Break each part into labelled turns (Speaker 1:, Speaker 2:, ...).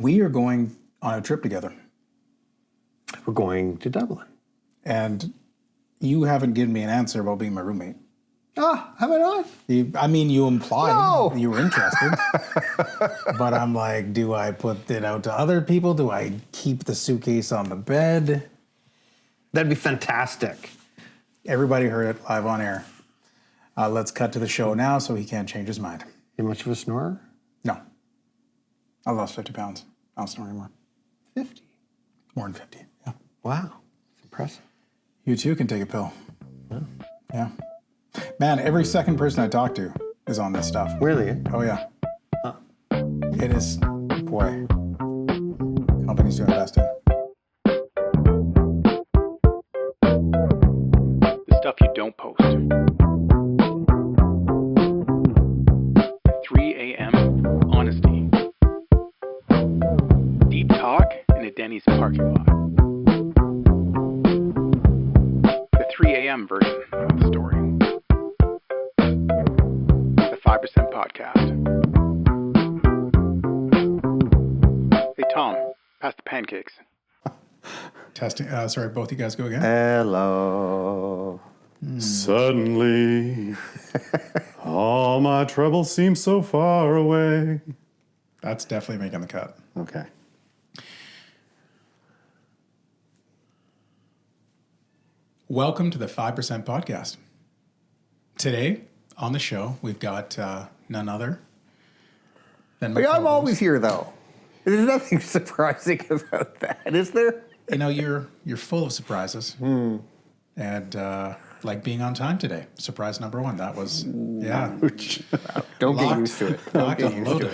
Speaker 1: we are going on a trip together.
Speaker 2: We're going to Dublin.
Speaker 1: And you haven't given me an answer about being my roommate.
Speaker 2: Ah, have I not?
Speaker 1: You implied you were interested. But I'm like, do I put it out to other people? Do I keep the suitcase on the bed?
Speaker 2: That'd be fantastic.
Speaker 1: Everybody heard it live on air. Let's cut to the show now so he can't change his mind.
Speaker 2: You much of a snorer?
Speaker 1: No. I lost 50 pounds. I don't snore anymore.
Speaker 2: 50.
Speaker 1: More than 50, yeah.
Speaker 2: Wow. It's impressive.
Speaker 1: You too can take a pill. Yeah. Man, every second person I talk to is on this stuff.
Speaker 2: Really?
Speaker 1: Oh, yeah. Huh. It is, boy, companies to invest in.
Speaker 3: The stuff you don't post. 3 a.m. honesty. Deep talk in a Denny's parking lot. The 3 a.m. version of the story. The 5% podcast. Hey, Tom, pass the pancakes.
Speaker 1: Testing. Sorry, both you guys go again.
Speaker 2: Hello.
Speaker 4: Suddenly, all my troubles seem so far away.
Speaker 1: That's definitely making the cut.
Speaker 4: Okay.
Speaker 1: Welcome to the 5% podcast. Today on the show, we've got none other than my
Speaker 2: I'm
Speaker 1: co-host.
Speaker 2: always here, though. There's nothing surprising about that, is there?
Speaker 1: You know, you're full of surprises. And like being on time today. Surprise number one. That was, yeah.
Speaker 2: Don't get
Speaker 1: Locked.
Speaker 2: used to it.
Speaker 1: Locked and loaded.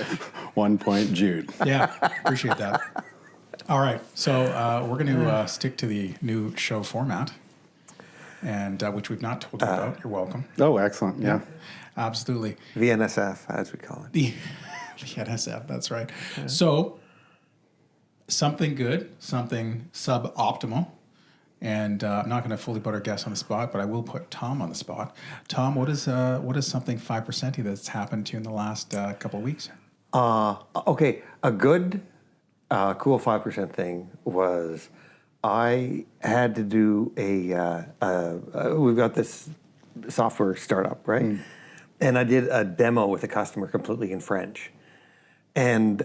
Speaker 4: 1 point, Jude.
Speaker 1: Yeah, appreciate that. All right, so we're going to stick to the new show format, and which we've not told you about. You're welcome.
Speaker 4: Oh, excellent. Yeah.
Speaker 1: Absolutely.
Speaker 2: The NSF, as we call it.
Speaker 1: The NSF, that's right. Yeah. So, something good, something suboptimal, and I'm not going to fully put our guest on the spot, but I will put Tom on the spot. Tom, what is something 5%y that's happened to you in the last couple of weeks?
Speaker 2: Okay, a good, cool 5% thing was I had to do we've got this software startup, right? And I did a demo with a customer completely in French, and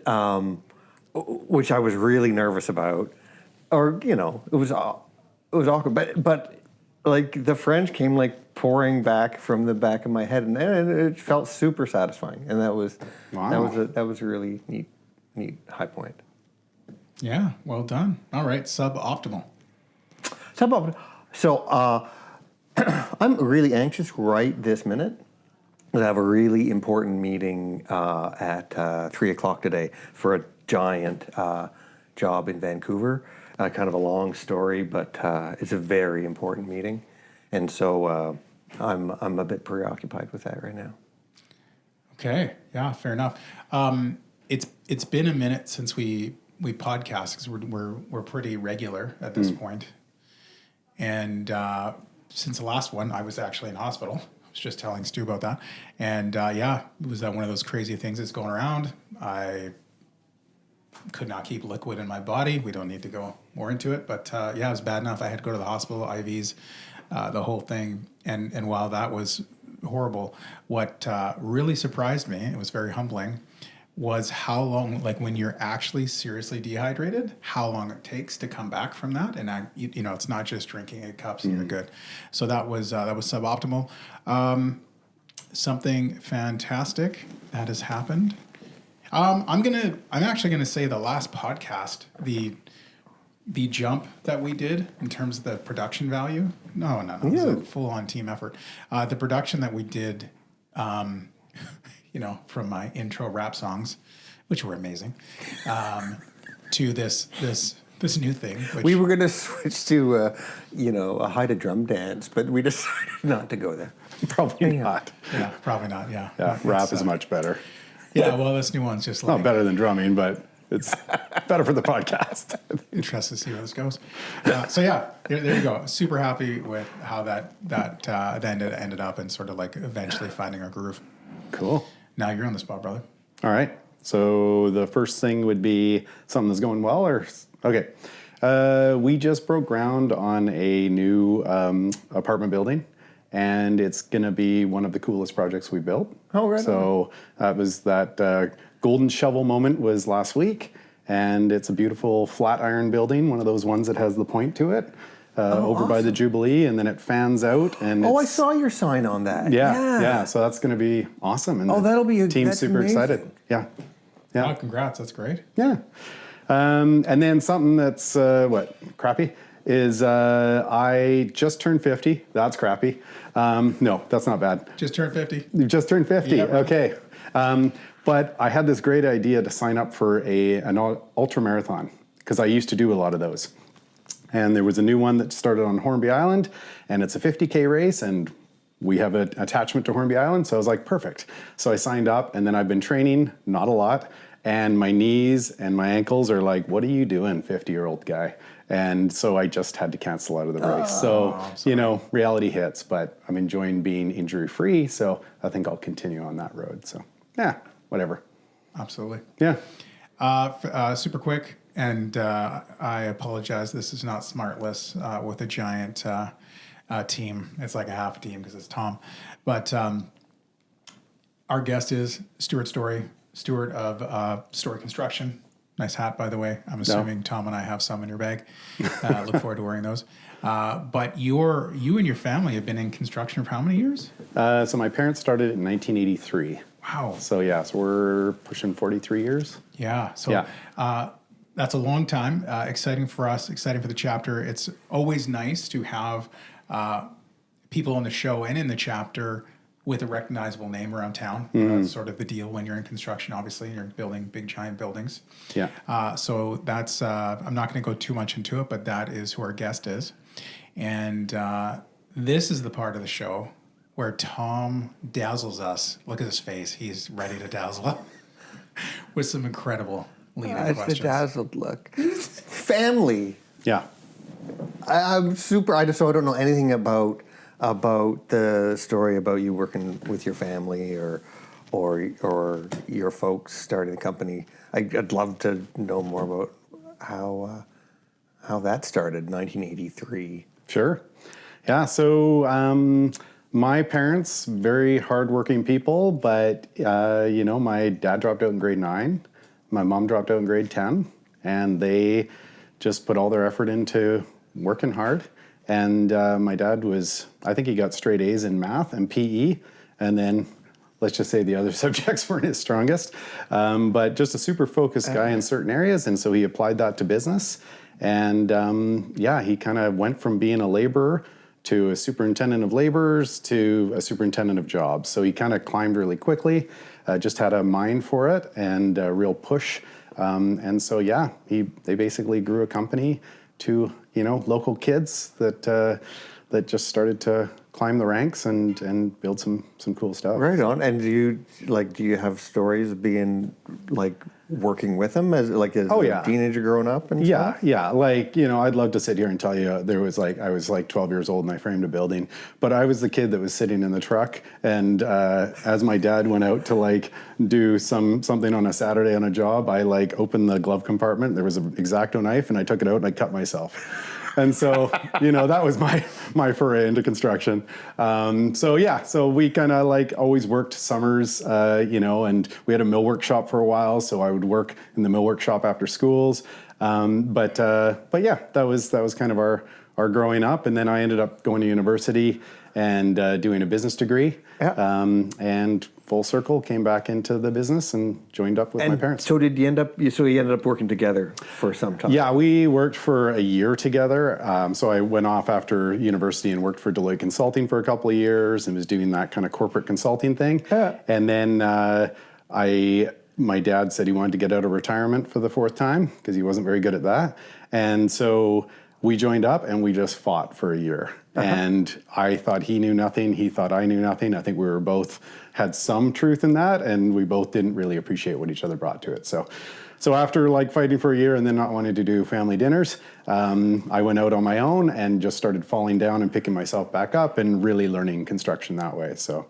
Speaker 2: which I was really nervous about, or it was awkward, but like the French came like pouring back from the back of my head, and it felt super satisfying, and that was that was a really neat high point.
Speaker 1: Yeah, well done. All right, suboptimal.
Speaker 2: So I'm really anxious right this minute. I have a really important meeting at 3:00 today for a giant job in Vancouver. Kind of a long story, but it's a very important meeting, and so I'm a bit preoccupied with that right now.
Speaker 1: Okay, yeah, fair enough. It's been a minute since we podcast because we're pretty regular at this point. And since the last one, I was actually in hospital. I was just telling Stu about that, and it was one of those crazy things that's going around. I could not keep liquid in my body. We don't need to go more into it, but it was bad enough. I had to go to the hospital, IVs, the whole thing. And while that was horrible, what really surprised me, it was very humbling, was how long, like when you're actually seriously dehydrated, how long it takes to come back from that. And it's not just drinking 8 cups and you're good. So that was suboptimal. Something fantastic that has happened. I'm actually gonna say the last podcast, the jump that we did in terms of the production value. No, it was a full-on team effort. The production that we did, from my intro rap songs, which were amazing, to this new thing. Which,
Speaker 2: we were gonna switch to a hide drum dance, but we decided not to go there.
Speaker 4: Probably not.
Speaker 1: Yeah, probably not. Yeah.
Speaker 4: Yeah, rap is much better.
Speaker 1: Yeah, well, this new one's just like...
Speaker 4: Not better than drumming, but it's better for the podcast.
Speaker 1: Interested to see where this goes. There you go. Super happy with how that ended up and sort of like eventually finding our groove.
Speaker 4: Cool.
Speaker 1: Now you're on the spot, brother.
Speaker 4: All right. So the first thing would be something that's going well, or okay. We just broke ground on a new apartment building, and it's going to be one of the coolest projects we built.
Speaker 2: Oh, right.
Speaker 4: So that golden shovel moment was last week, and it's a beautiful flat iron building, one of those ones that has the point to it, over by the Jubilee, and then it fans out. And
Speaker 2: I saw your sign on that.
Speaker 4: yeah. So that's going to be awesome. And
Speaker 2: that'll be
Speaker 4: the team's
Speaker 2: that's
Speaker 4: super
Speaker 2: amazing.
Speaker 4: excited. Yeah.
Speaker 1: Oh, congrats. That's great.
Speaker 4: Yeah. And then something that's, crappy is I just turned 50. That's crappy. No, that's not bad.
Speaker 1: Just turned 50.
Speaker 4: You just turned 50.
Speaker 1: Yeah, right.
Speaker 4: Okay. But I had this great idea to sign up for an ultra marathon because I used to do a lot of those. And there was a new one that started on Hornby Island, and it's a 50K race, and we have an attachment to Hornby Island, so I was like, perfect. So I signed up, and then I've been training, not a lot, and my knees and my ankles are like, what are you doing, 50-year-old guy? And so I just had to cancel out of the race. Reality hits, but I'm enjoying being injury-free, so I think I'll continue on that road. So, yeah, whatever.
Speaker 1: Absolutely.
Speaker 4: Yeah.
Speaker 1: Super quick, and I apologize. This is not Smartless with a giant team. It's like a half team because it's Tom. But our guest is Stewart Story, Stewart of Story Construction. Nice hat, by the way. I'm assuming Tom and I have some in your bag. Look forward to wearing those. But you and your family have been in construction for how many years?
Speaker 4: So my parents started in 1983.
Speaker 1: Wow.
Speaker 4: So we're pushing 43 years.
Speaker 1: Yeah. So that's a long time. Exciting for us. Exciting for the chapter. It's always nice to have people on the show and in the chapter with a recognizable name around town. That's sort of the deal when you're in construction. Obviously, you're building big, giant buildings.
Speaker 4: Yeah.
Speaker 1: So that's. I'm not going to go too much into it, but that is who our guest is, and this is the part of the show where Tom dazzles us. Look at his face. He's ready to dazzle us with some incredible leading
Speaker 2: It's
Speaker 1: questions.
Speaker 2: the dazzled look. Family.
Speaker 4: Yeah.
Speaker 2: I'm super. I don't know anything about the story about you working with your family or your folks starting the company. I'd love to know more about how that started, 1983.
Speaker 4: Sure. Yeah. So my parents, very hardworking people, but my dad dropped out in grade 9, my mom dropped out in grade 10, and they just put all their effort into working hard. And my dad I think he got straight A's in math and PE, and then let's just say the other subjects weren't his strongest, but just a super focused guy in certain areas, and so he applied that to business. And he kind of went from being a laborer to a superintendent of laborers to a superintendent of jobs. So he kind of climbed really quickly, just had a mind for it and a real push. And so, they basically grew a company to, local kids that just started to climb the ranks and build some cool stuff.
Speaker 2: Right on. And do you have stories of being working with them as a teenager growing up and stuff?
Speaker 4: Yeah. I'd love to sit here and tell you I was 12 years old and I framed a building, but I was the kid that was sitting in the truck, and as my dad went out to do something on a Saturday on a job, I opened the glove compartment. There was an X-Acto knife, and I took it out and I cut myself. And so, that was my foray into construction. So we kind of always worked summers, and we had a mill workshop for a while. So I would work in the mill workshop after schools. But that was kind of our growing up. And then I ended up going to university and doing a business degree.
Speaker 2: Yeah.
Speaker 4: And full circle, came back into the business and joined up with my parents.
Speaker 2: So did you ended up working together for some time?
Speaker 4: Yeah, we worked for a year together. So I went off after university and worked for Deloitte Consulting for a couple of years and was doing that kind of corporate consulting thing.
Speaker 2: Yeah.
Speaker 4: And then my dad said he wanted to get out of retirement for the 4th time because he wasn't very good at that. And so we joined up and we just fought for a year. And I thought he knew nothing. He thought I knew nothing. I think we were both had some truth in that, and we both didn't really appreciate what each other brought to it. So after fighting for a year and then not wanting to do family dinners, I went out on my own and just started falling down and picking myself back up and really learning construction that way. So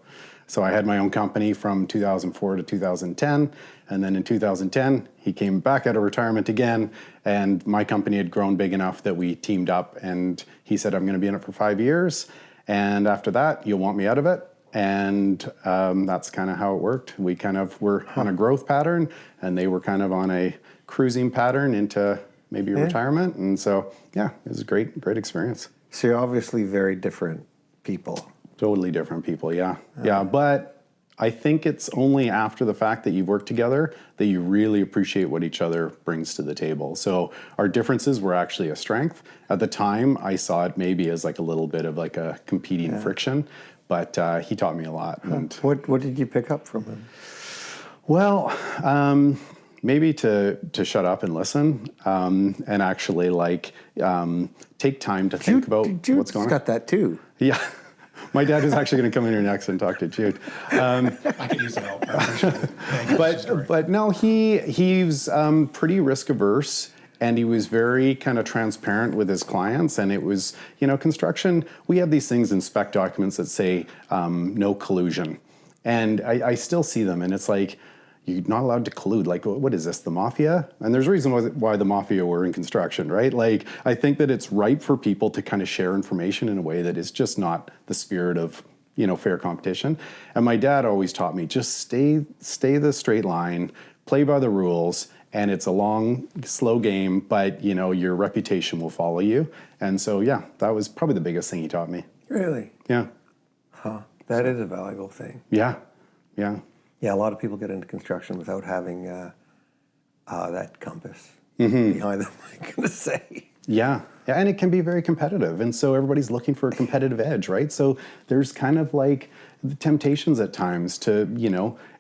Speaker 4: So I had my own company from 2004 to 2010. And then in 2010, he came back out of retirement again. And my company had grown big enough that we teamed up. And he said, I'm going to be in it for 5 years. And after that, you'll want me out of it. And that's kind of how it worked. We kind of were on a growth pattern, and they were kind of on a cruising pattern into maybe retirement. And so, yeah, it was a great experience.
Speaker 2: So you're obviously very different people.
Speaker 4: Totally different people, yeah. Yeah, but I think it's only after the fact that you've worked together that you really appreciate what each other brings to the table. So our differences were actually a strength. At the time, I saw it maybe as like a little bit of like a competing friction, but he taught me a lot. And
Speaker 2: What did you pick up from him?
Speaker 4: well, maybe to shut up and listen, and actually like take time to think about what's going on.
Speaker 2: Got that too.
Speaker 4: Yeah. My dad is actually going to come in here next and talk to Jude.
Speaker 1: I could use the help. I appreciate it. Thank you for the story.
Speaker 4: But no, he's pretty risk averse, and he was very kind of transparent with his clients. And it was, construction, we have these things in spec documents that say no collusion. And I still see them, and it's like, you're not allowed to collude. Like, what is this, the mafia? And there's a reason why the mafia were in construction, right? Like, I think that it's right for people to kind of share information in a way that is just not the spirit of, fair competition. And my dad always taught me, just stay the straight line, play by the rules, and it's a long, slow game, but, your reputation will follow you. And so, yeah, that was probably the biggest thing he taught me.
Speaker 2: Really?
Speaker 4: Yeah.
Speaker 2: Huh. That is a valuable thing.
Speaker 4: Yeah. Yeah.
Speaker 2: Yeah, a lot of people get into construction without having that compass behind them, I'm going to say.
Speaker 4: Yeah, and it can be very competitive. And so everybody's looking for a competitive edge, right? So there's kind of like the temptations at times to,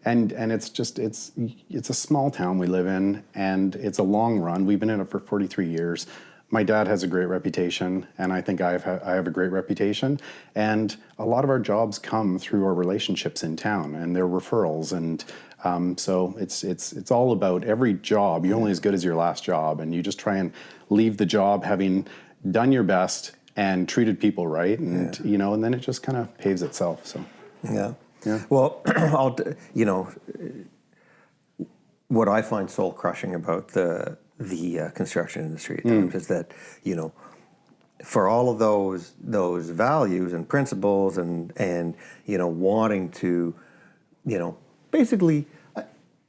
Speaker 4: and it's just, it's a small town we live in, and it's a long run. We've been in it for 43 years. My dad has a great reputation, and I think I have a great reputation. And a lot of our jobs come through our relationships in town, and they're referrals. And so it's all about every job. You're only as good as your last job, and you just try and leave the job having done your best and treated people right, and and then it just kind of paves itself. So
Speaker 2: yeah. Well, what I find soul crushing about the construction industry at times is that, for all of those values and principles and wanting to, basically,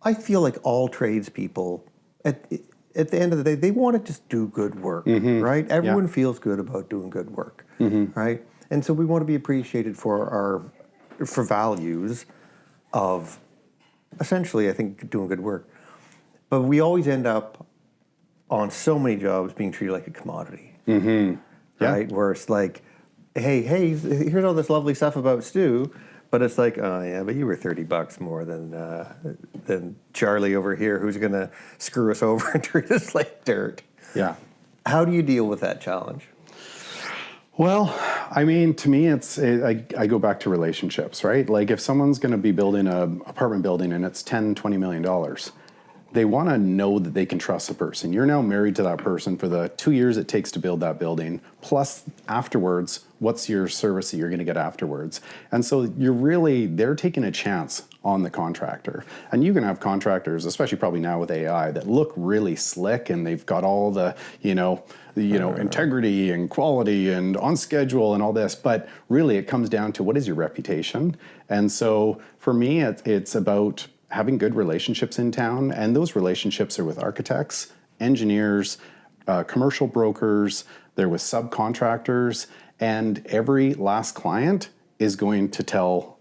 Speaker 2: I feel like all tradespeople at the end of the day, they want to just do good work, right? Everyone feels good about doing good work, right? And so we want to be appreciated for values of essentially, I think, doing good work. But we always end up on so many jobs being treated like a commodity, right? Where it's like, hey, here's all this lovely stuff about Stu, but it's like, oh yeah, but you were $30 more than Charlie over here, who's gonna screw us over and treat us like dirt. Yeah. How do you deal with that challenge?
Speaker 4: Well, I mean, to me, I go back to relationships, right? Like if someone's going to be building an apartment building and it's $10, $20 million, they want to know that they can trust the person. You're now married to that person for the 2 years it takes to build that building, plus afterwards, what's your service that you're going to get afterwards? And so they're taking a chance on the contractor. And you can have contractors, especially probably now with AI, that look really slick and they've got all the, integrity and quality and on schedule and all this, but really it comes down to what is your reputation? And so for me, it's about having good relationships in town, and those relationships are with architects, engineers, commercial brokers, they're with subcontractors, and every last client is going to tell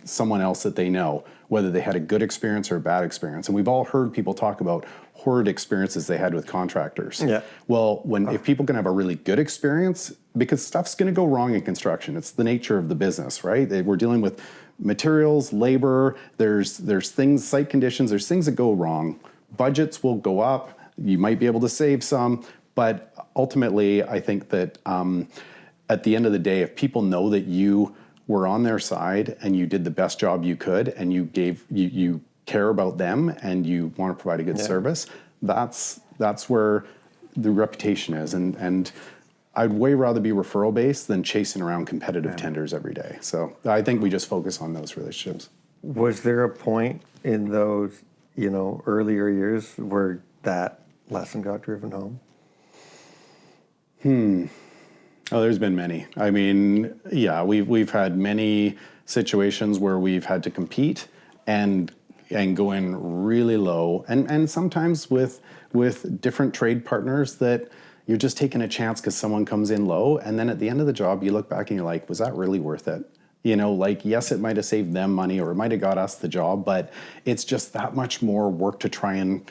Speaker 4: someone else that they know, whether they had a good experience or a bad experience. And we've all heard people talk about horrid experiences they had with contractors. Yeah. Well, if people can have a really good experience, because stuff's going to go wrong in construction. It's the nature of the business, right? We're dealing with materials, labor, there's things, site conditions, there's things that go wrong. Budgets will go up. You might be able to save some, but ultimately, I think that at the end of the day, if people know that you were on their side and you did the best job you could, and you care about them and you want to provide a good service, that's where the reputation is. And I'd way rather be referral based than chasing around competitive tenders every day. So I think we just focus on those relationships.
Speaker 2: Was there a point in those, earlier years where that lesson got driven home?
Speaker 4: Oh, there's been many. I mean, yeah, we've had many situations where we've had to compete and go in really low, and sometimes with different trade partners that you're just taking a chance because someone comes in low, and then at the end of the job, you look back and you're like, was that really worth it? Yes, it might have saved them money or it might have got us the job, but it's just that much more work to try and,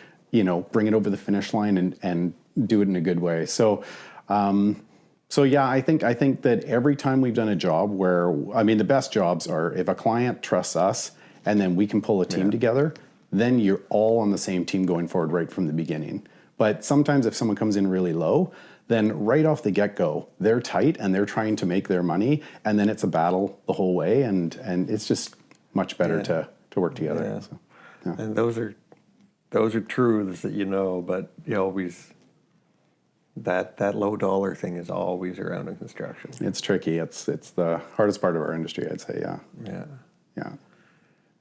Speaker 4: bring it over the finish line and do it in a good way. So yeah, I think that every time we've done a job where, the best jobs are if a client trusts us and then we can pull a team together, then you're all on the same team going forward right from the beginning. But sometimes if someone comes in really low, then right off the get-go, they're tight and they're trying to make their money, and then it's a battle the whole way, and it's just much better to work together.
Speaker 2: Yeah.
Speaker 4: So, yeah.
Speaker 2: And those are truths that but you always that low dollar thing is always around in construction.
Speaker 4: It's tricky. It's the hardest part of our industry, I'd say. Yeah.
Speaker 2: Yeah.
Speaker 4: Yeah.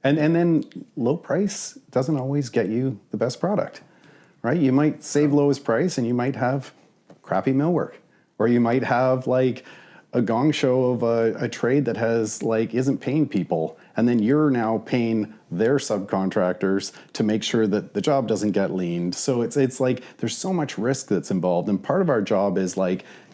Speaker 4: And then low price doesn't always get you the best product, right? You might save lowest price and you might have crappy millwork, or you might have like a gong show of a trade that has isn't paying people, and then you're now paying their subcontractors to make sure that the job doesn't get leaned. So it's like there's so much risk that's involved, and part of our job is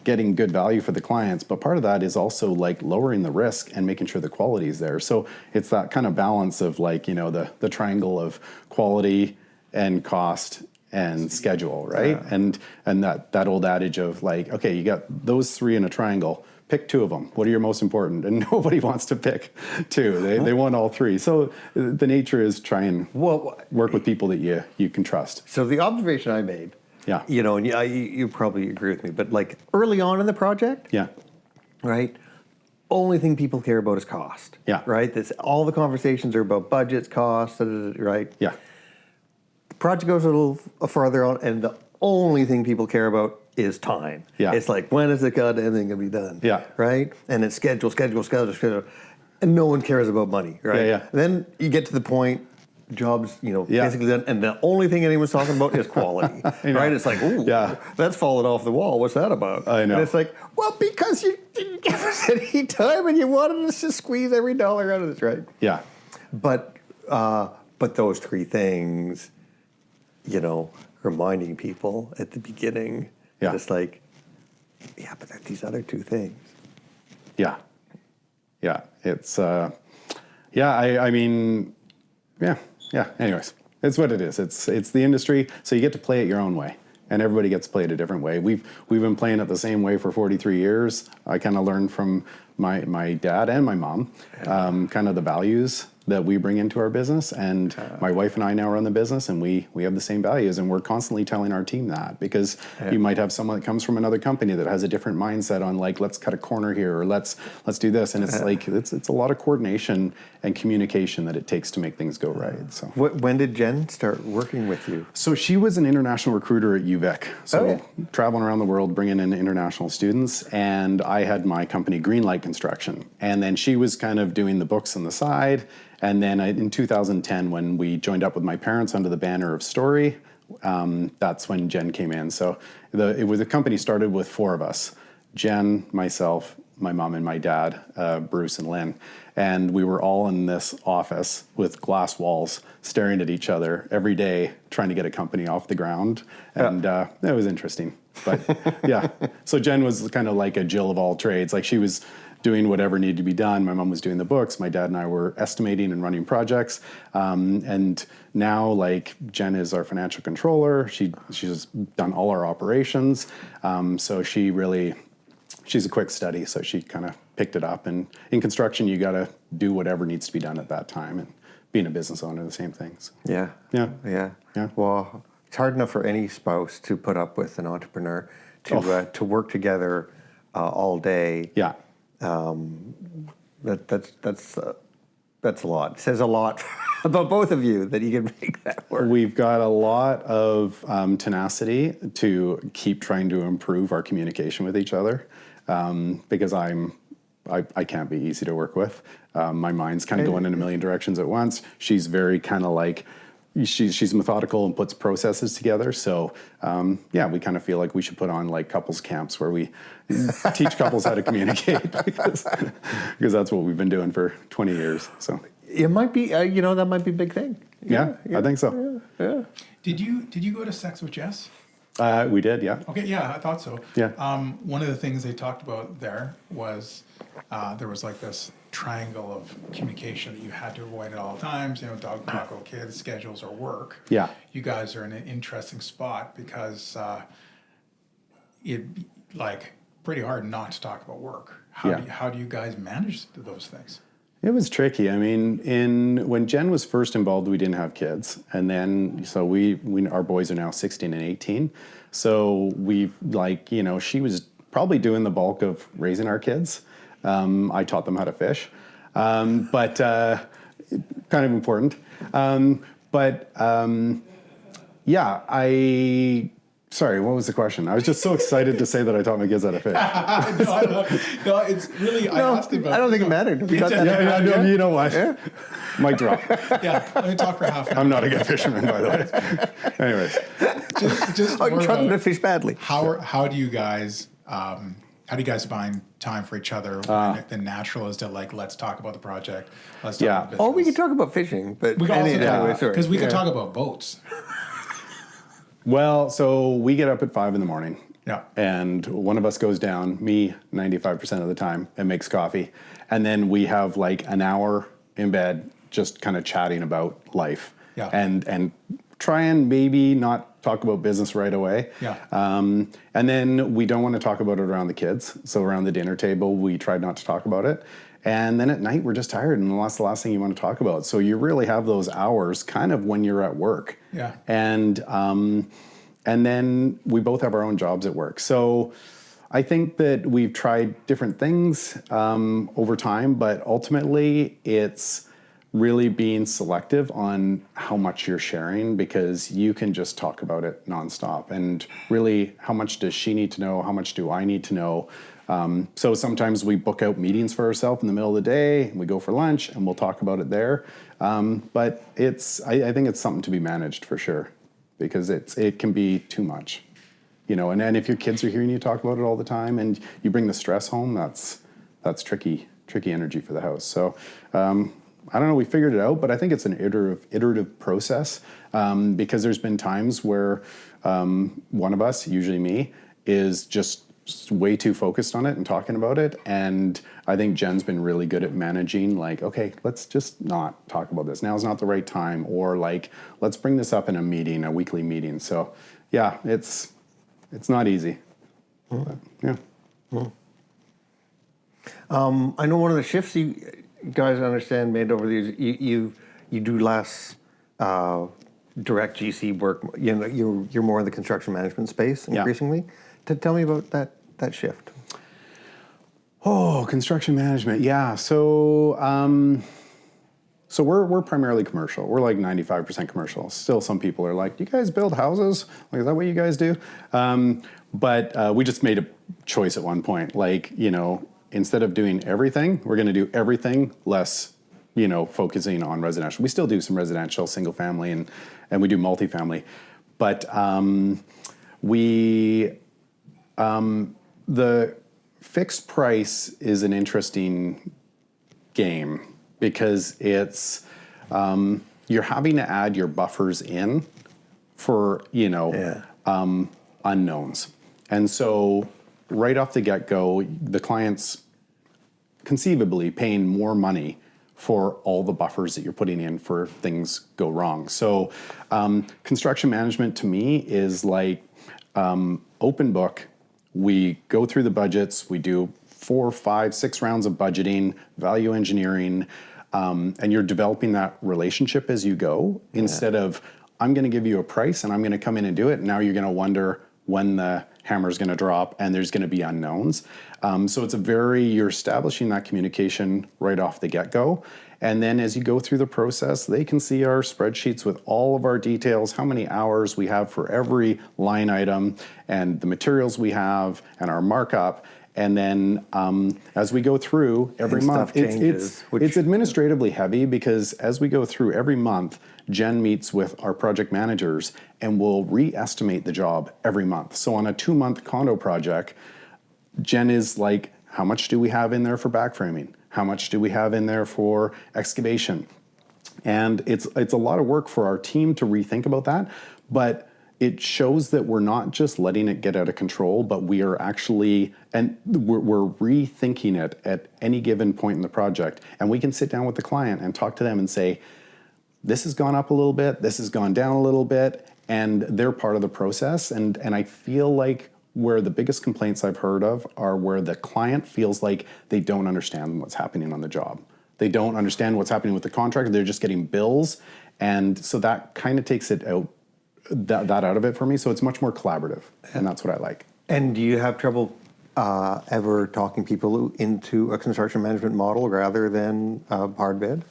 Speaker 4: getting good value for the clients, but part of that is also lowering the risk and making sure the quality is there. So it's that kind of balance of the triangle of quality and cost and schedule, right? Yeah. And that old adage of okay, you got those three in a triangle, pick two of them. What are your most important? And nobody wants to pick two. They want all three. So the nature is try and work with people that you can trust.
Speaker 2: So the observation I made,
Speaker 4: yeah,
Speaker 2: and you probably agree with me, but early on in the project,
Speaker 4: yeah,
Speaker 2: right, only thing people care about is cost.
Speaker 4: Yeah.
Speaker 2: Right? All the conversations are about budgets, costs, right?
Speaker 4: Yeah.
Speaker 2: Project goes a little further on, and the only thing people care about is time.
Speaker 4: Yeah.
Speaker 2: It's when is it got anything going to be done?
Speaker 4: Yeah.
Speaker 2: Right? And it's schedule. And no one cares about money, right?
Speaker 4: Yeah, yeah.
Speaker 2: And then you get to the point, jobs, basically done, and the only thing anyone's talking about is quality. Right? It's ooh, that's fallen off the wall. What's that about?
Speaker 4: I know.
Speaker 2: And it's because you didn't give us any time and you wanted us to squeeze every dollar out of this, right?
Speaker 4: Yeah.
Speaker 2: But those three things, reminding people at the beginning, it's but there's these other two things.
Speaker 4: Yeah. Yeah. It's, anyways, it's what it is. It's the industry. So you get to play it your own way, and everybody gets to play it a different way. We've been playing it the same way for 43 years. I kind of learned from my dad and my mom, kind of the values that we bring into our business, and my wife and I now run the business, and we have the same values, and we're constantly telling our team that, because you might have someone that comes from another company that has a different mindset on let's cut a corner here, or let's do this, and it's it's a lot of coordination and communication that it takes to make things go right. So
Speaker 2: when did Jen start working with you?
Speaker 4: So she was an international recruiter at UVic, so traveling around the world bringing in international students, and I had my company Greenlight Construction, and then she was kind of doing the books on the side. And then in 2010, when we joined up with my parents under the banner of Story, that's when Jen came in. So the company started with four of us: Jen, myself, my mom, and my dad, Bruce and Lynn. And we were all in this office with glass walls, staring at each other every day, trying to get a company off the ground. And that was interesting. But yeah, so Jen was kind of like a Jill of all trades. She was doing whatever needed to be done. My mom was doing the books. My dad and I were estimating and running projects. And now, Jen is our financial controller. She's done all our operations. So she's a quick study. So she kind of picked it up. And in construction, you got to do whatever needs to be done at that time. And being a business owner, the same things.
Speaker 2: Yeah. Well, it's hard enough for any spouse to put up with an entrepreneur to work together all day.
Speaker 4: Yeah.
Speaker 2: That's That's a lot. It says a lot about both of you that you can make that work.
Speaker 4: We've got a lot of tenacity to keep trying to improve our communication with each other, because I can't be easy to work with. My mind's kind of going in a million directions at once. She's very kind of like, she's methodical and puts processes together. So yeah, we kind of feel like we should put on like couples camps where we teach couples how to communicate because that's what we've been doing for 20 years. So
Speaker 2: It might be, that might be a big thing.
Speaker 4: yeah, I think so.
Speaker 2: Yeah.
Speaker 1: Did you go to Sex with Jess?
Speaker 4: We did, yeah.
Speaker 1: Okay, yeah, I thought so.
Speaker 4: Yeah.
Speaker 1: One of the things they talked about there was there was like this triangle of communication that you had to avoid at all times. Dog, taco, kids, schedules, or work.
Speaker 4: Yeah.
Speaker 1: You guys are in an interesting spot because it'd be like pretty hard not to talk about work. How do you guys manage those things?
Speaker 4: It was tricky. I mean, when Jen was first involved, we didn't have kids, and then so we our boys are now 16 and 18. So she was probably doing the bulk of raising our kids. I taught them how to fish, but kind of important. Sorry, what was the question? I was just so excited to say that I taught my kids how to fish.
Speaker 1: No, it's really. I asked him about.
Speaker 2: I don't think it mattered. We got that.
Speaker 4: Yeah, you know what?
Speaker 2: Yeah.
Speaker 4: Mic drop.
Speaker 1: Yeah, let me talk for half an hour.
Speaker 4: I'm not a good fisherman, by the way. Anyways,
Speaker 1: Just
Speaker 2: Oh,
Speaker 1: more
Speaker 2: you taught them
Speaker 1: about
Speaker 2: to fish badly.
Speaker 1: how do you guys find time for each other when the natural is to let's talk about the project, let's talk about business.
Speaker 2: Oh, we could talk about fishing, but
Speaker 1: We can also
Speaker 2: because
Speaker 1: we could talk about boats.
Speaker 4: well, so we get up at 5 a.m.
Speaker 1: Yeah.
Speaker 4: And one of us goes down, me 95% of the time, and makes coffee. And then we have like an hour in bed just kind of chatting about life.
Speaker 1: Yeah.
Speaker 4: And try and maybe not talk about business right away.
Speaker 1: Yeah.
Speaker 4: And then we don't want to talk about it around the kids. So around the dinner table, we tried not to talk about it. And then at night, we're just tired, and that's the last thing you want to talk about. So you really have those hours kind of when you're at work.
Speaker 1: Yeah.
Speaker 4: And then we both have our own jobs at work. So I think that we've tried different things over time, but ultimately it's really being selective on how much you're sharing, because you can just talk about it nonstop. And really, how much does she need to know? How much do I need to know? So sometimes we book out meetings for ourselves in the middle of the day, and we go for lunch, and we'll talk about it there. But I think it's something to be managed for sure, because it can be too much, And if your kids are hearing you talk about it all the time, and you bring the stress home, that's tricky energy for the house. So I don't know. We figured it out, but I think it's an iterative process, because there's been times where one of us, usually me, is just way too focused on it and talking about it. And I think Jen's been really good at managing, okay, let's just not talk about this. Now's not the right time. Or let's bring this up in a weekly meeting. So yeah, it's not easy. But, yeah.
Speaker 2: I know one of the shifts you guys understand made over the years, you do less direct GC work. You're more in the construction management space increasingly. Yeah. Tell me about that shift.
Speaker 4: Oh, construction management. Yeah. So we're primarily commercial. We're like 95% commercial. Still, some people are like, "Do you guys build houses? Is that what you guys do?" But we just made a choice at one point. Instead of doing everything, we're going to do everything less. Focusing on residential. We still do some residential, single family, and we do multifamily, but the fixed price is an interesting game, because it's you're having to add your buffers in for unknowns, and so right off the get-go, the client's conceivably paying more money for all the buffers that you're putting in for things go wrong. So construction management to me is like open book. We go through the budgets, we do 4, 5, 6 rounds of budgeting, value engineering, and you're developing that relationship as you go, instead of, I'm gonna give you a price and I'm gonna come in and do it, and now you're gonna wonder when the hammer's gonna drop and there's gonna be unknowns. So you're establishing that communication right off the get-go. And then as you go through the process, they can see our spreadsheets with all of our details, how many hours we have for every line item, and the materials we have, and our markup. And then as we go through every
Speaker 2: And
Speaker 4: month,
Speaker 2: stuff changes,
Speaker 4: it's administratively heavy, because as we go through every month, Jen meets with our project managers and will re-estimate the job every month. So on a 2-month condo project, Jen is like, how much do we have in there for backframing? How much do we have in there for excavation? And it's a lot of work for our team to rethink about that, but it shows that we're not just letting it get out of control, but we are actually, and we're rethinking it at any given point in the project. And we can sit down with the client and talk to them and say, this has gone up a little bit, this has gone down a little bit, and they're part of the process. And I feel like where the biggest complaints I've heard of are where the client feels like they don't understand what's happening on the job. They don't understand what's happening with the contractor, they're just getting bills. And so that kind of takes it out, that out of it for me. So it's much more collaborative, and that's what I like.
Speaker 2: And do you have trouble ever talking people into a construction management model rather than a hard bid?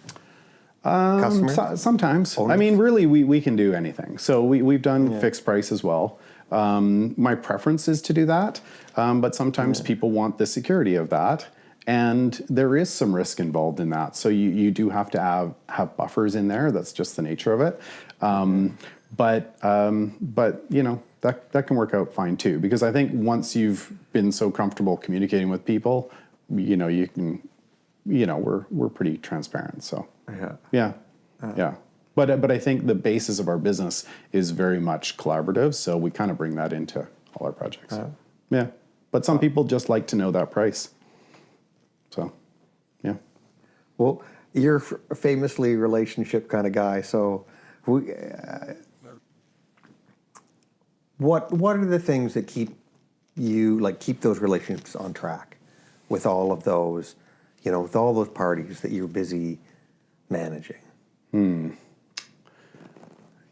Speaker 4: Sometimes.
Speaker 2: Owners?
Speaker 4: I mean, really, we can do anything. So we've done fixed price as well. My preference is to do that, but sometimes people want the security of that. And there is some risk involved in that. So you do have to have buffers in there. That's just the nature of it. But you know, that can work out fine too, because I think once you've been so comfortable communicating with people, you know, you can, you know, we're pretty transparent. So yeah. But I think the basis of our business is very much collaborative. So we kind of bring that into all our projects. Yeah. But some people just like to know that price. So, yeah.
Speaker 2: Well, you're famously relationship kind of guy. So what are the things that keep those relationships on track with all of those, you know, with all those parties that you're busy managing?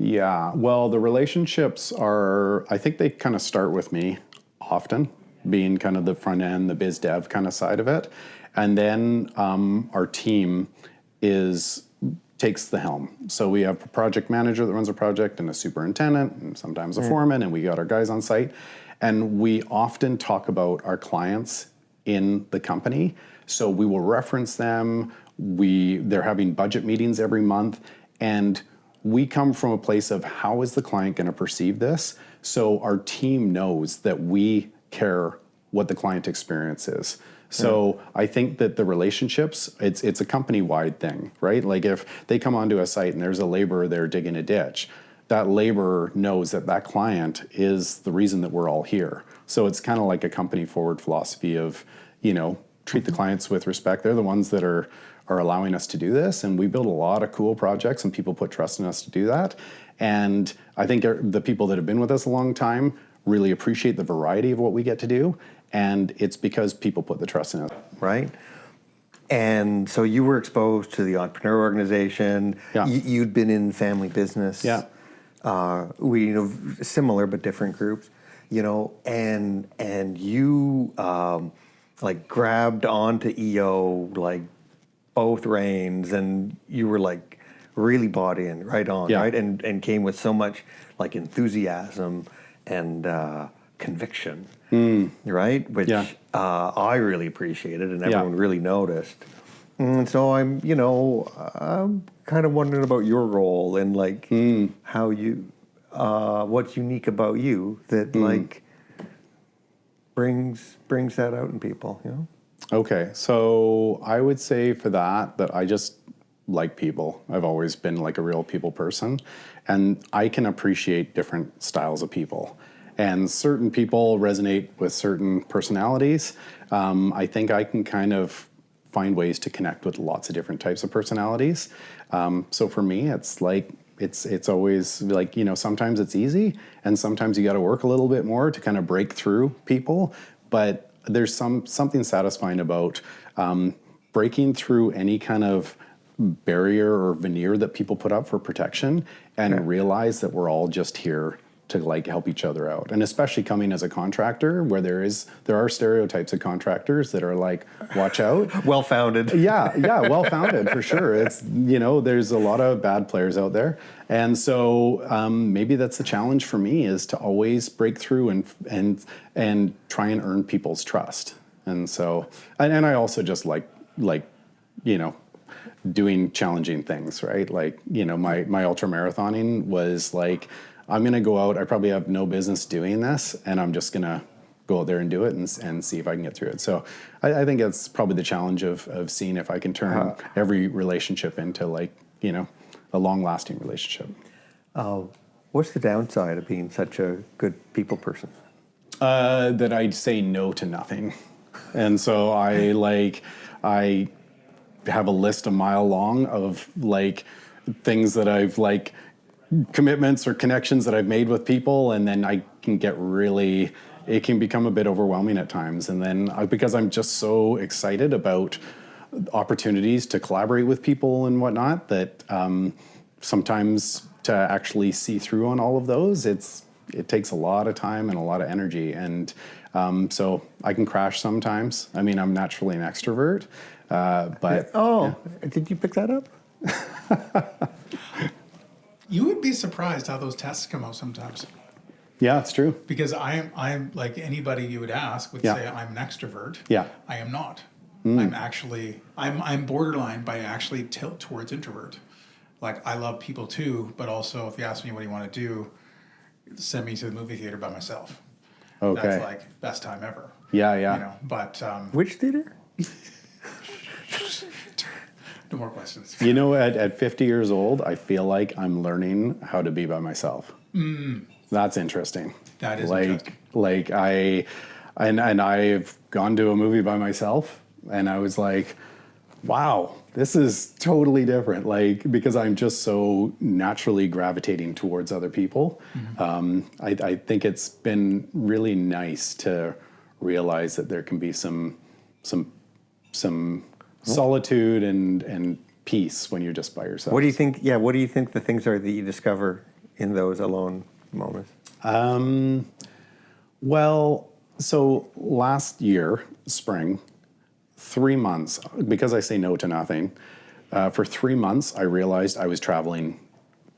Speaker 4: Yeah, well, the relationships are, I think they kind of start with me often, being kind of the front end, the biz dev kind of side of it. And then our team takes the helm. So we have a project manager that runs a project, and a superintendent, and sometimes a foreman, and we got our guys on site. And we often talk about our clients in the company. So we will reference them. They're having budget meetings every month, and we come from a place of how is the client going to perceive this? So our team knows that we care what the client experience is. So I think that the relationships, it's a company-wide thing, right? Like if they come onto a site and there's a laborer there digging a ditch, that laborer knows that client is the reason that we're all here. So it's kind of like a company-forward philosophy of, you know, treat the clients with respect. They're the ones that are allowing us to do this, and we build a lot of cool projects, and people put trust in us to do that. And I think the people that have been with us a long time really appreciate the variety of what we get to do, and it's because people put the trust in us.
Speaker 2: Right? And so you were exposed to the entrepreneur organization.
Speaker 4: Yeah.
Speaker 2: You'd been in family business.
Speaker 4: Yeah.
Speaker 2: We, you know, similar but different groups, you know, and you like grabbed onto EO like both reins, and you were like really bought in right on, right? And came with so much like enthusiasm and conviction, right? Which I really appreciated, and everyone really noticed. And so I'm kind of wondering about your role and like how you, what's unique about you that like brings that out in people, you know?
Speaker 4: Okay, so I would say for that I just like people. I've always been like a real people person, and I can appreciate different styles of people. And certain people resonate with certain personalities. I think I can kind of find ways to connect with lots of different types of personalities. So for me, it's like, it's always like, you know, sometimes it's easy, and sometimes you got to work a little bit more to kind of break through people. But there's something satisfying about breaking through any kind of barrier or veneer that people put up for protection, and realize that we're all just here to like help each other out. And especially coming as a contractor where there are stereotypes of contractors that are like, watch out.
Speaker 2: Well-founded.
Speaker 4: Yeah, well-founded for sure. It's, there's a lot of bad players out there. And so maybe that's the challenge for me, is to always break through and try and earn people's trust. And so, and I also just like, doing challenging things, right? Like, my ultra marathoning was like, I'm going to go out, I probably have no business doing this, and I'm just going to go out there and do it and see if I can get through it. So I think it's probably the challenge of seeing if I can turn every relationship into like, a long-lasting relationship.
Speaker 2: What's the downside of being such a good people person?
Speaker 4: That I'd say no to nothing. And so I have a list a mile long of like things that I've like commitments or connections that I've made with people, and then I can get it can become a bit overwhelming at times. And then because I'm just so excited about opportunities to collaborate with people and whatnot, that sometimes to actually see through on all of those, it takes a lot of time and a lot of energy. And so I can crash sometimes. I mean, I'm naturally an extrovert, but...
Speaker 2: Did you pick that up?
Speaker 1: You would be surprised how those tests come out sometimes.
Speaker 4: Yeah, it's true.
Speaker 1: Because I'm like anybody you would ask would say I'm an extrovert.
Speaker 4: Yeah.
Speaker 1: I am not. I'm borderline, but I actually tilt towards introvert. Like, I love people too, but also if you ask me what do you want to do, send me to the movie theater by myself.
Speaker 4: Okay.
Speaker 1: That's like best time ever.
Speaker 4: Yeah.
Speaker 1: But
Speaker 2: Which theater?
Speaker 1: no more questions.
Speaker 4: At 50 years old, I feel like I'm learning how to be by myself. That's interesting.
Speaker 1: That is
Speaker 4: interesting.
Speaker 1: interesting.
Speaker 4: And I've gone to a movie by myself, and I was like, wow, this is totally different. Like, because I'm just so naturally gravitating towards other people. I think it's been really nice to realize that there can be some solitude and peace when you're just by yourself.
Speaker 2: What do you think? Yeah, what do you think the things are that you discover in those alone moments?
Speaker 4: Well, so last year, spring, 3 months, because I say no to nothing, for 3 months, I realized I was traveling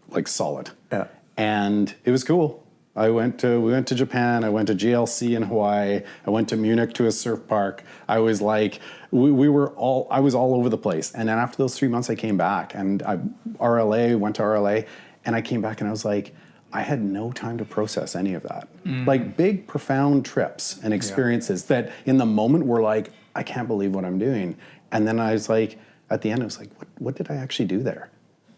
Speaker 4: like solid.
Speaker 2: Yeah.
Speaker 4: And it was cool. We went to Japan. I went to GLC in Hawaii. I went to Munich to a surf park. I was like, I was all over the place. And then after those 3 months, I came back and went to RLA, and I came back and I was like, I had no time to process any of that. Like big, profound trips and experiences that in the moment were like, I can't believe what I'm doing. And then I was like, at the end, I was like, what did I actually do there?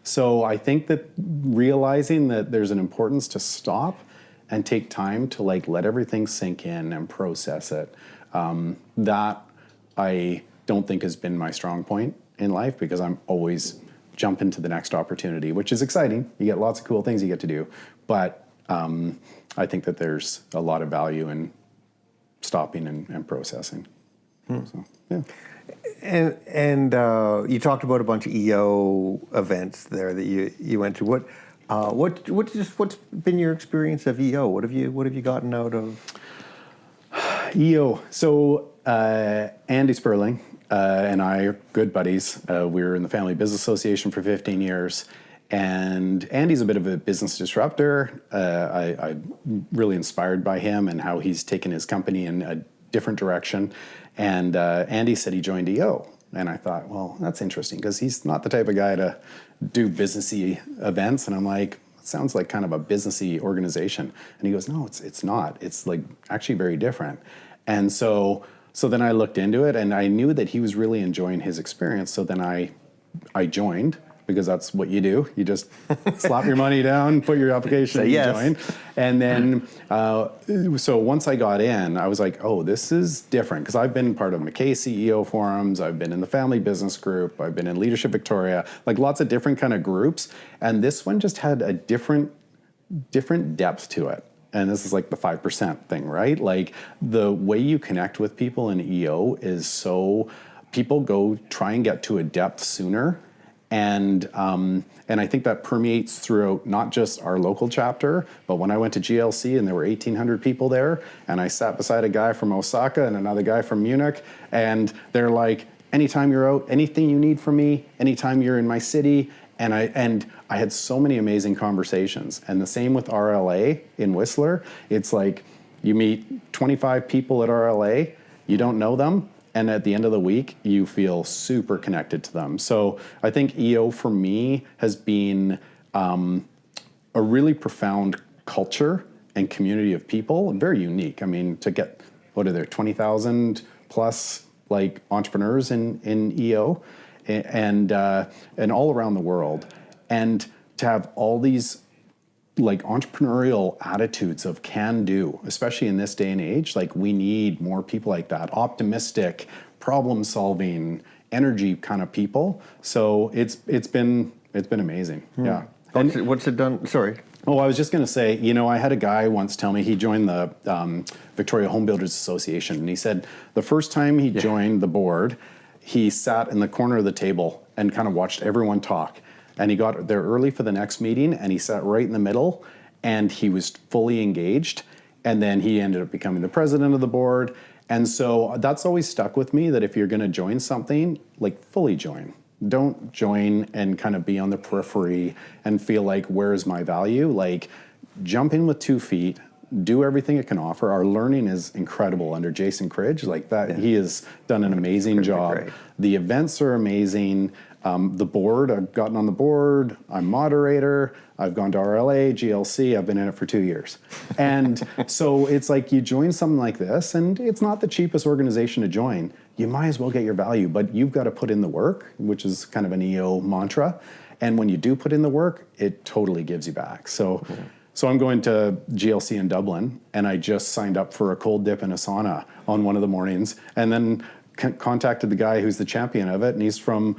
Speaker 4: So I think that realizing that there's an importance to stop and take time to like let everything sink in and process it, that I don't think has been my strong point in life, because I'm always jumping to the next opportunity, which is exciting. You get lots of cool things you get to do. But I think that there's a lot of value in stopping and processing. So, yeah.
Speaker 2: And you talked about a bunch of EO events there that you went to. What's been your experience of EO? What have you gotten out of
Speaker 4: EO? So Andy Sperling and I are good buddies. We were in the Family Business Association for 15 years. And Andy's a bit of a business disruptor. I'm really inspired by him and how he's taken his company in a different direction. And Andy said he joined EO. And I thought, well, that's interesting, because he's not the type of guy to do businessy events. And I'm like, it sounds like kind of a businessy organization. And he goes, no, it's not. It's like actually very different. And so then I looked into it, and I knew that he was really enjoying his experience. So then I joined, because that's what you do. You just slap your money down, put your application in, join. And then, so once I got in, I was like, oh, this is different. Because I've been part of McKay CEO forums. I've been in the Family Business Group. I've been in Leadership Victoria, like lots of different kind of groups. And this one just had a different depth to it. And this is like the 5% thing, right? Like the way you connect with people in EO is so, people go try and get to a depth sooner. And I think that permeates throughout not just our local chapter, but when I went to GLC and there were 1,800 people there, and I sat beside a guy from Osaka and another guy from Munich, and they're like, anytime you're out, anything you need from me, anytime you're in my city. And I had so many amazing conversations. And the same with RLA in Whistler. It's like you meet 25 people at RLA, you don't know them, and at the end of the week, you feel super connected to them. So I think EO for me has been a really profound culture and community of people, and very unique. I mean, to get, what are there, 20,000 plus like entrepreneurs in EO and all around the world. And to have all these like entrepreneurial attitudes of can do, especially in this day and age, like we need more people like that, optimistic, problem solving, energy kind of people. So it's been amazing. Yeah.
Speaker 2: What's it done? Sorry.
Speaker 4: Oh, I was just going to say, I had a guy once tell me he joined the Victoria Home Builders Association, and he said the first time he joined the board, he sat in the corner of the table and kind of watched everyone talk. And he got there early for the next meeting, and he sat right in the middle, and he was fully engaged. And then he ended up becoming the president of the board. And so that's always stuck with me, that if you're going to join something, like fully join. Don't join and kind of be on the periphery and feel like, where's my value? Like, jump in with 2 feet, do everything it can offer. Our learning is incredible under Jason Cridge. Like that, he has done an amazing job.
Speaker 2: Great.
Speaker 4: The events are amazing. The board, I've gotten on the board, I'm moderator, I've gone to RLA, GLC, I've been in it for 2 years. And so it's like you join something like this, and it's not the cheapest organization to join. You might as well get your value, but you've got to put in the work, which is kind of an EO mantra. And when you do put in the work, it totally gives you back. So I'm going to GLC in Dublin, and I just signed up for a cold dip and a sauna on one of the mornings, and then contacted the guy who's the champion of it, and he's from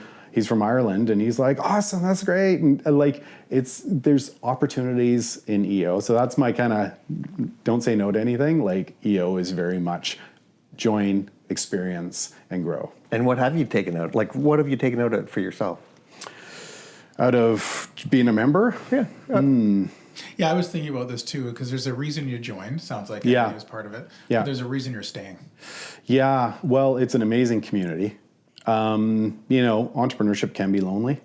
Speaker 4: Ireland, and he's like, awesome, that's great. And like, there's opportunities in EO. So that's my kind of, don't say no to anything. Like EO is very much join, experience, and grow.
Speaker 2: And what have you taken out? Like, what have you taken out for yourself?
Speaker 4: Out of being a member?
Speaker 2: Yeah.
Speaker 1: Yeah, I was thinking about this too, because there's a reason you joined. Sounds like
Speaker 4: Yeah.
Speaker 1: Andy was part of it.
Speaker 4: Yeah.
Speaker 1: But there's a reason you're staying.
Speaker 4: Yeah, well, it's an amazing community. Entrepreneurship can be lonely.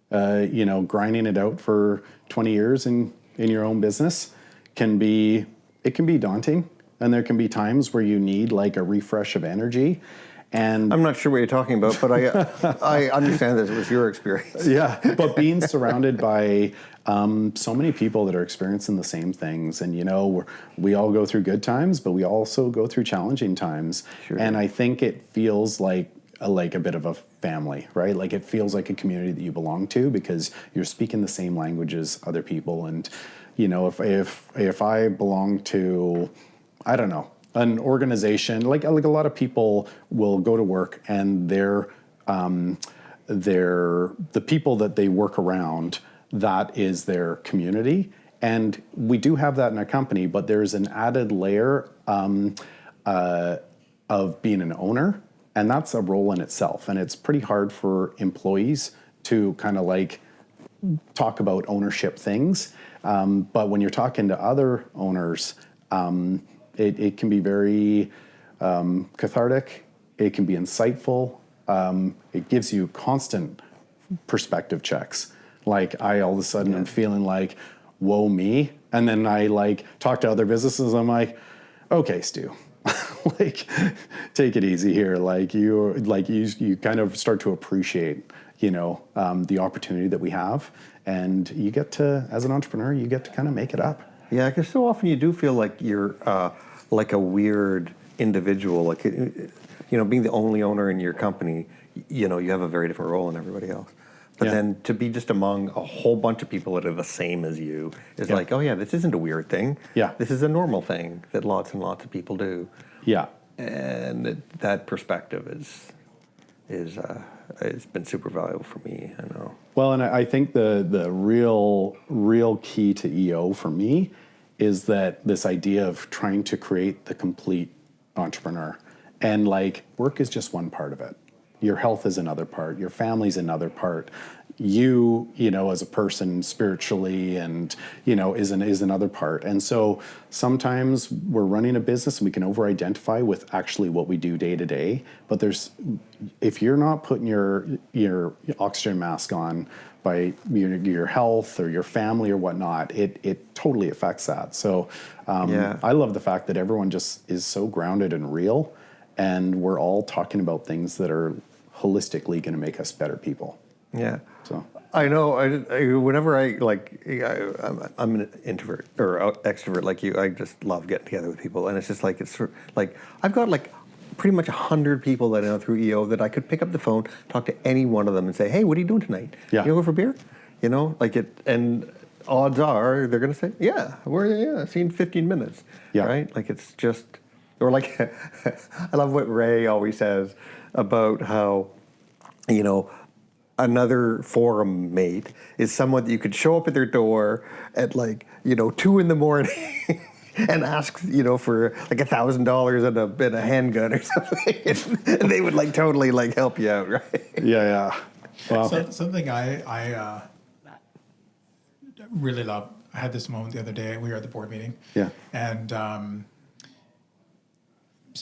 Speaker 4: Grinding it out for 20 years in your own business can be daunting. And there can be times where you need like a refresh of energy. And
Speaker 2: I'm not sure what you're talking about, but I understand that it was your experience.
Speaker 4: yeah, but being surrounded by so many people that are experiencing the same things, and we all go through good times, but we also go through challenging times.
Speaker 2: Sure.
Speaker 4: And I think it feels like a bit of a family, right? Like it feels like a community that you belong to because you're speaking the same language as other people. And if I belong to, I don't know, an organization, like a lot of people will go to work and they're the people that they work around, that is their community. And we do have that in our company, but there's an added layer of being an owner. And that's a role in itself. And it's pretty hard for employees to kind of like talk about ownership things. But when you're talking to other owners, it can be very cathartic. It can be insightful. It gives you constant perspective checks. Like I all of a sudden am feeling like, whoa me. And then I like talk to other businesses. I'm like, okay, Stu. Like, take it easy here. Like you kind of start to appreciate, the opportunity that we have, and you get to, as an entrepreneur, you get to kind of make it up.
Speaker 2: Yeah, because so often you do feel like you're like a weird individual. Like, being the only owner in your company, you have a very different role than everybody else. But then to be just among a whole bunch of people that are the same as you is like, oh yeah, this isn't a weird thing.
Speaker 4: Yeah.
Speaker 2: This is a normal thing that lots and lots of people do.
Speaker 4: Yeah.
Speaker 2: And that perspective is it's been super valuable for me. I know.
Speaker 4: Well, and I think the real key to EO for me is that this idea of trying to create the complete entrepreneur, and like work is just one part of it. Your health is another part. Your family's another part. you know, as a person spiritually, and, you know, is another part. And so sometimes we're running a business and we can over-identify with actually what we do day to day. But if you're not putting your oxygen mask on by your health or your family or whatnot, it totally affects that. So I love the fact that everyone just is so grounded and real, and we're all talking about things that are holistically going to make us better people.
Speaker 2: Yeah.
Speaker 4: So
Speaker 2: I know. Whenever I'm an introvert or extrovert like you. I just love getting together with people, and it's just like I've got like pretty much 100 people that I know through EO that I could pick up the phone, talk to any one of them, and say, "Hey, what are you doing tonight?
Speaker 4: Yeah.
Speaker 2: You go for beer?" You know, like it. And odds are they're gonna say, "Yeah, I've seen 15 minutes."
Speaker 4: Yeah.
Speaker 2: Right. Like it's just, or like I love what Ray always says about how, you know, another forum mate is someone that you could show up at their door at 2 a.m. and ask, for like $1,000 and a handgun or something, and they would totally help you out, right?
Speaker 4: yeah. Wow.
Speaker 1: So, something I really love. I had this moment the other day. We were at the board meeting.
Speaker 4: Yeah.
Speaker 1: And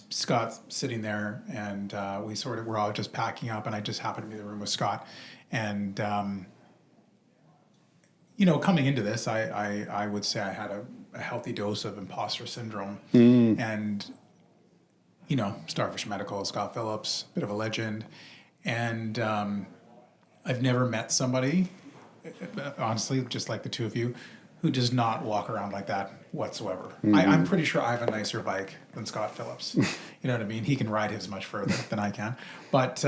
Speaker 1: Scott's sitting there, and we're all just packing up, and I just happened to be in the room with Scott. And coming into this, I would say I had a healthy dose of imposter syndrome. And Starfish Medical, Scott Phillips, bit of a legend. And I've never met somebody, honestly, just like the two of you, who does not walk around like that whatsoever. I'm pretty sure I have a nicer bike than Scott Phillips. You know what I mean? He can ride his much further than I can. But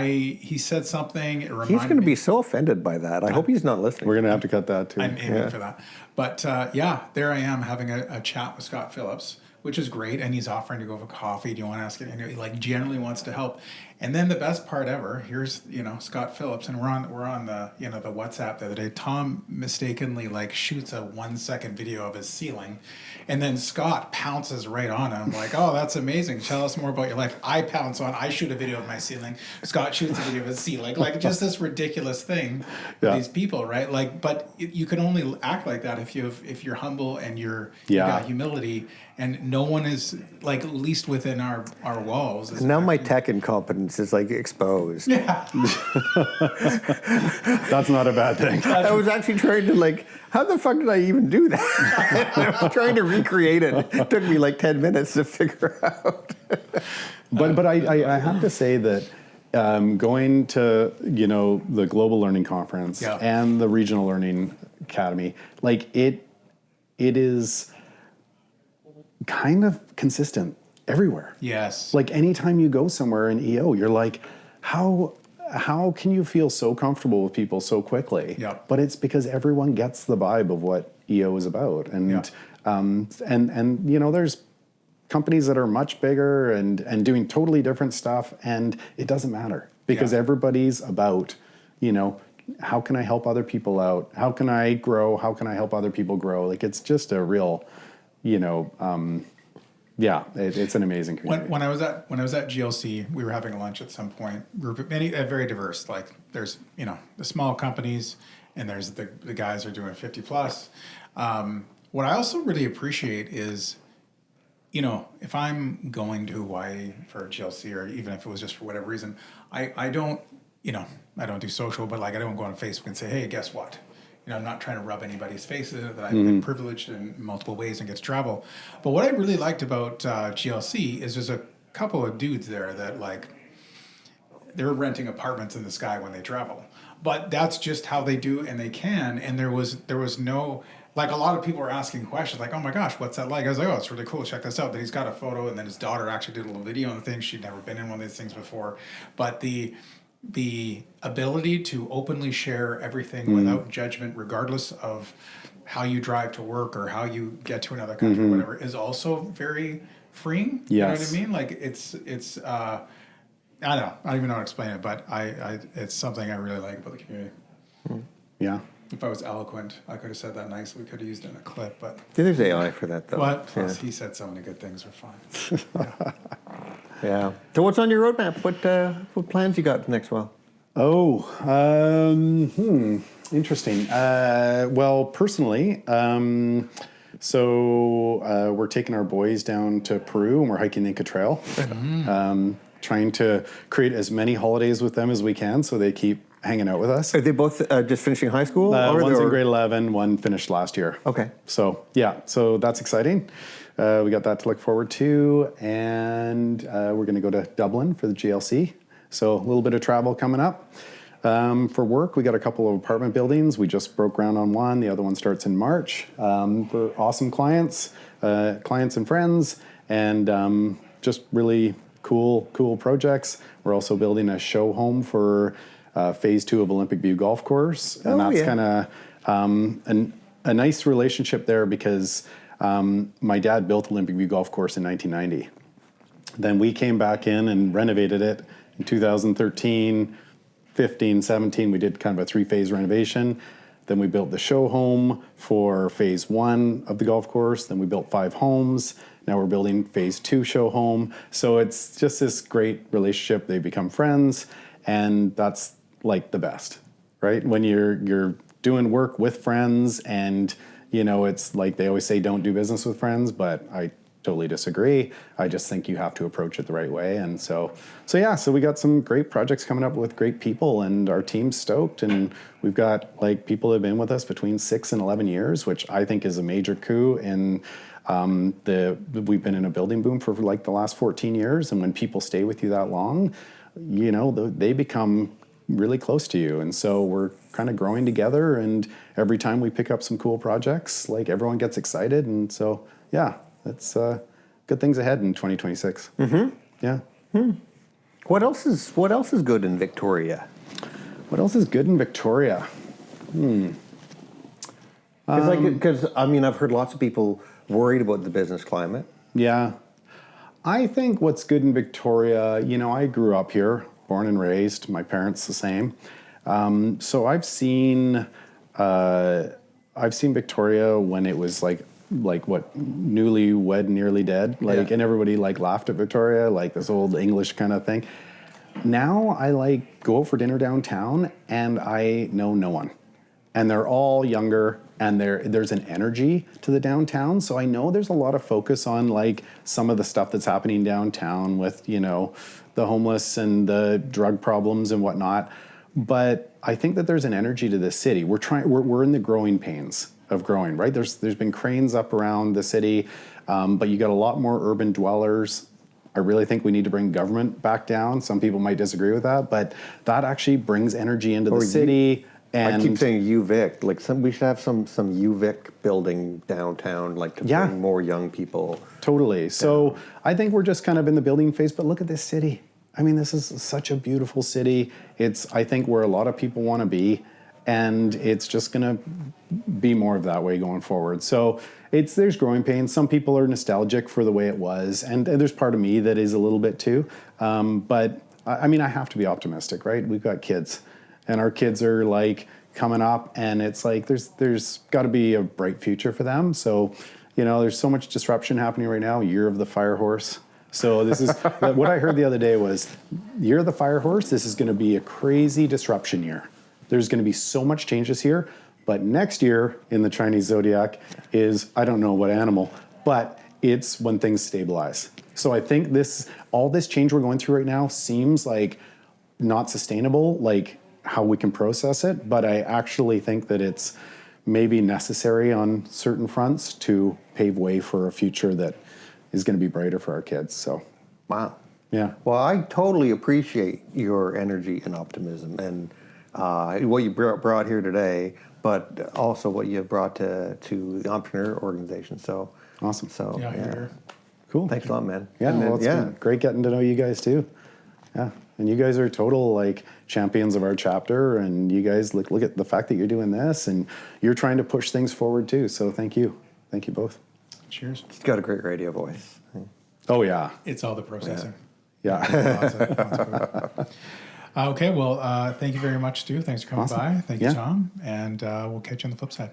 Speaker 1: he said something. It reminded
Speaker 2: He's going to be so offended by that. I hope he's not listening.
Speaker 4: We're going to have to cut that too.
Speaker 1: I'm aiming for that. But there I am having a chat with Scott Phillips, which is great. And he's offering to go for coffee. Do you want to ask it? And he generally wants to help. And then the best part ever, here's, Scott Phillips, and we're on the, the WhatsApp the other day. Tom mistakenly shoots a 1-second video of his ceiling. And then Scott pounces right on him like, "Oh, that's amazing. Tell us more about your life." I pounce on, I shoot a video of my ceiling. Scott shoots a video of his ceiling. Just this ridiculous thing with these people, right? But you can only act like that if you're humble and you got humility, and no one is at least within our walls.
Speaker 2: And now my tech incompetence is exposed.
Speaker 1: Yeah.
Speaker 4: That's not a bad thing.
Speaker 2: I was actually trying to how the fuck did I even do that? I was trying to recreate it. It took me 10 minutes to figure out.
Speaker 4: But I have to say that going to the Global Learning Conference and the Regional Learning Academy, it is kind of consistent everywhere.
Speaker 1: Yes.
Speaker 4: Anytime you go somewhere in EO, you're like, how can you feel so comfortable with people so quickly?
Speaker 1: Yeah.
Speaker 4: But it's because everyone gets the vibe of what EO is about. And there's companies that are much bigger and doing totally different stuff, and it doesn't matter because everybody's about, how can I help other people out? How can I grow? How can I help other people grow? It's just a real, it's an amazing community.
Speaker 1: When I was at GLC, we were having lunch at some point. We were very diverse. There's the small companies, and there's the guys who are doing 50 plus. What I also really appreciate is, if I'm going to Hawaii for GLC, or even if it was just for whatever reason, I don't do social, but I don't go on Facebook and say, "Hey, guess what?" I'm not trying to rub anybody's faces that I've been privileged in multiple ways and get to travel. But what I really liked about GLC is there's a couple of dudes there that they're renting apartments in the sky when they travel. But that's just how they do, and they can. And there was no, a lot of people were asking questions "Oh my gosh, what's that like?" I was like, "Oh, it's really cool. Check this out." Then he's got a photo, and then his daughter actually did a little video on the thing. She'd never been in one of these things before. But the ability to openly share everything without judgment, regardless of how you drive to work or how you get to another country or whatever, is also very freeing.
Speaker 4: Yes.
Speaker 1: You know what I mean? It's I don't know. I don't even know how to explain it, but it's something I really like about the community.
Speaker 4: Yeah.
Speaker 1: If I was eloquent, I could have said that nicely. We could have used it in a clip, but
Speaker 2: There's AI for that, though.
Speaker 1: what? Plus, he said so many good things were fine.
Speaker 2: Yeah. So what's on your roadmap? What plans you got next while?
Speaker 4: Interesting. Well, personally, we're taking our boys down to Peru and we're hiking the Inca Trail. Trying to create as many holidays with them as we can so they keep hanging out with us.
Speaker 2: Are they both just finishing high school?
Speaker 4: One's in grade 11, one finished last year.
Speaker 2: Okay.
Speaker 4: So, yeah, so that's exciting. We got that to look forward to. And we're going to go to Dublin for the GLC. So a little bit of travel coming up. For work, we got a couple of apartment buildings. We just broke ground on one. The other one starts in March. For awesome clients and friends, and just really cool projects. We're also building a show home for phase 2 of Olympic View Golf Course, and that's kind of a nice relationship there because my dad built Olympic View Golf Course in 1990. Then we came back in and renovated it in 2013. 15, 17, we did kind of a 3-phase renovation. Then we built the show home for phase 1 of the golf course. Then we built 5 homes. Now we're building phase 2 show home. So it's just this great relationship. They become friends, and that's like the best, right? When you're doing work with friends, and it's like they always say, don't do business with friends, but I totally disagree. I just think you have to approach it the right way. And so we got some great projects coming up with great people, and our team's stoked. And we've got like people that have been with us between 6 and 11 years, which I think is a major coup. And we've been in a building boom for like the last 14 years. And when people stay with you that long, they become really close to you. And so we're kind of growing together. And every time we pick up some cool projects, like everyone gets excited. And so, yeah. That's good things ahead in 2026. Mm-hmm. Yeah.
Speaker 2: What else is good in Victoria?
Speaker 4: What else is good in Victoria?
Speaker 2: Because I've heard lots of people worried about the business climate.
Speaker 4: Yeah. I think what's good in Victoria, I grew up here, born and raised. My parents the same. So I've seen Victoria when it was like what, newly wed, nearly dead, and everybody laughed at Victoria, like this old English kind of thing. Now I go out for dinner downtown and I know no one, and they're all younger, and there's an energy to the downtown. So I know there's a lot of focus on some of the stuff that's happening downtown with the homeless and the drug problems and whatnot. But I think that there's an energy to this city. We're in the growing pains of growing, right? There's been cranes up around the city, but you got a lot more urban dwellers. I really think we need to bring government back down. Some people might disagree with that, but that actually brings energy into the city. And
Speaker 2: I keep saying UVic. We should have some UVic building downtown, to bring more young people.
Speaker 4: Totally. So I think we're just kind of in the building phase, but look at this city. I mean, this is such a beautiful city. It's, I think, where a lot of people want to be. And it's just going to be more of that way going forward. So there's growing pains. Some people are nostalgic for the way it was. And there's part of me that is a little bit too. But I have to be optimistic, right? We've got kids. And our kids are coming up. And it's there's got to be a bright future for them. So, there's so much disruption happening right now. Year of the Fire Horse. So this is, what I heard the other day was, Year of the Fire Horse, this is going to be a crazy disruption year. There's going to be so much changes here, but next year in the Chinese zodiac is, I don't know what animal, but it's when things stabilize. So I think all this change we're going through right now seems not sustainable, how we can process it, but I actually think that it's maybe necessary on certain fronts to pave way for a future that is going to be brighter for our kids. So,
Speaker 2: wow.
Speaker 4: Yeah.
Speaker 2: Well, I totally appreciate your energy and optimism, and what you brought here today, but also what you've brought to the entrepreneur organization. So
Speaker 4: awesome.
Speaker 2: So
Speaker 1: yeah.
Speaker 2: Cool. Thanks a lot, man.
Speaker 4: Yeah, well, it's been great getting to know you guys too. Yeah, and you guys are total champions of our chapter, and you guys look at the fact that you're doing this, and you're trying to push things forward too. So thank you both.
Speaker 1: Cheers.
Speaker 2: He's got a great radio voice.
Speaker 4: Oh yeah,
Speaker 1: It's all the processing.
Speaker 4: yeah.
Speaker 1: Lots of food. Okay, well, thank you very much, Stu. Thanks for coming
Speaker 4: Awesome.
Speaker 1: by. Thank you,
Speaker 4: Yeah.
Speaker 1: Tom. And we'll catch you on the flip side.